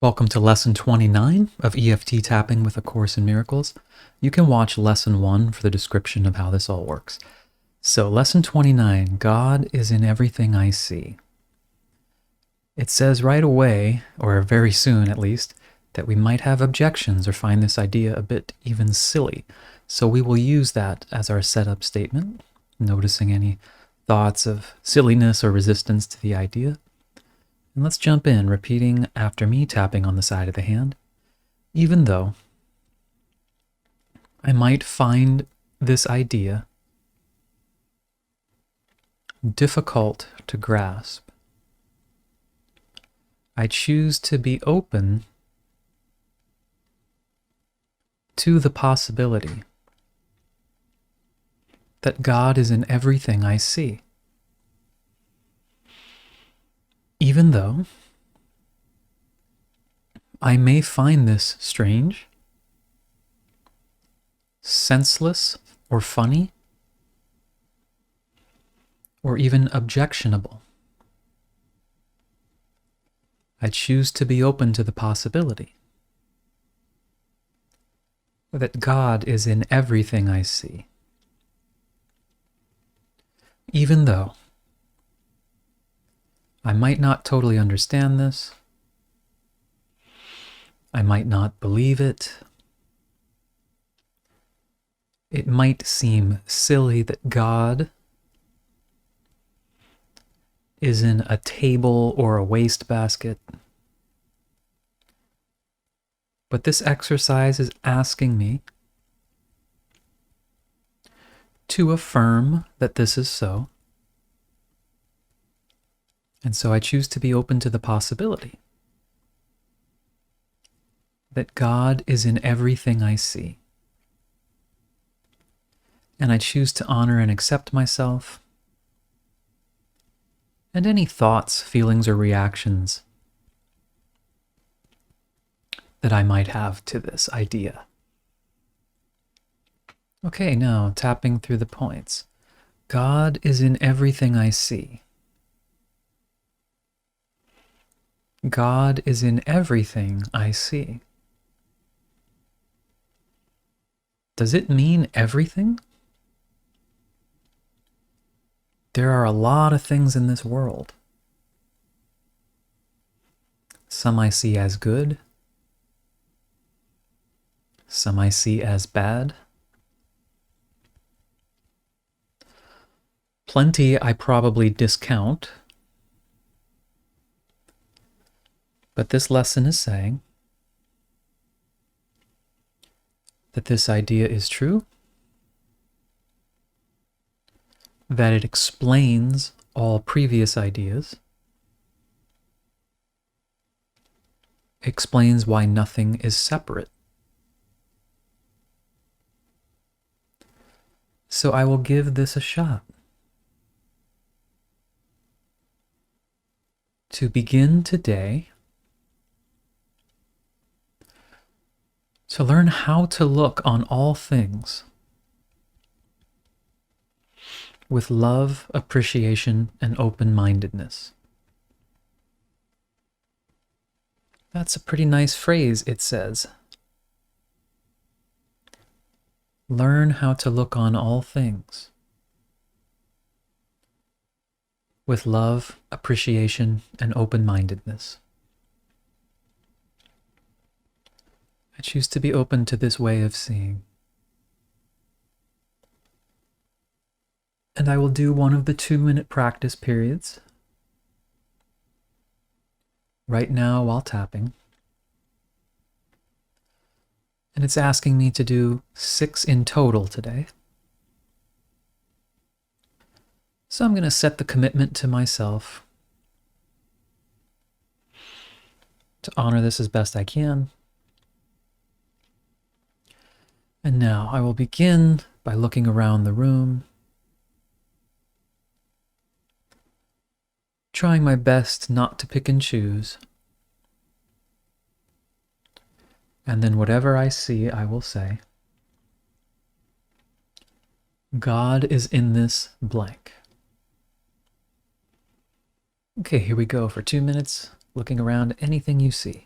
Welcome to Lesson 29 of EFT Tapping with A Course in Miracles. You can watch Lesson 1 for the description of how this all works. So, Lesson 29, God is in everything I see. It says right away, or very soon at least, that we might have objections or find this idea a bit even silly. So we will use that as our setup statement, noticing any thoughts of silliness or resistance to the idea. And let's jump in, repeating after me, tapping on the side of the hand. Even though I might find this idea difficult to grasp, I choose to be open to the possibility that God is in everything I see. Even though I may find this strange, senseless, or funny, or even objectionable, I choose to be open to the possibility that God is in everything I see. Even though I might not totally understand this, I might not believe it, it might seem silly that God is in a table or a wastebasket, but this exercise is asking me to affirm that this is so. And so I choose to be open to the possibility that God is in everything I see. And I choose to honor and accept myself and any thoughts, feelings, or reactions that I might have to this idea. Okay, now tapping through the points. God is in everything I see. God is in everything I see. Does it mean everything? There are a lot of things in this world. Some I see as good. Some I see as bad. Plenty I probably discount. But this lesson is saying that this idea is true, that it explains all previous ideas, explains why nothing is separate. So I will give this a shot. To begin today, to learn how to look on all things with love, appreciation, and open-mindedness. That's a pretty nice phrase, it says. Learn how to look on all things with love, appreciation, and open-mindedness. I choose to be open to this way of seeing. And I will do one of the 2-minute practice periods right now while tapping. And it's asking me to do 6 in total today. So I'm going to set the commitment to myself to honor this as best I can. And now I will begin by looking around the room, trying my best not to pick and choose. And then whatever I see, I will say, God is in this blank. Okay, here we go for 2 minutes, looking around anything you see.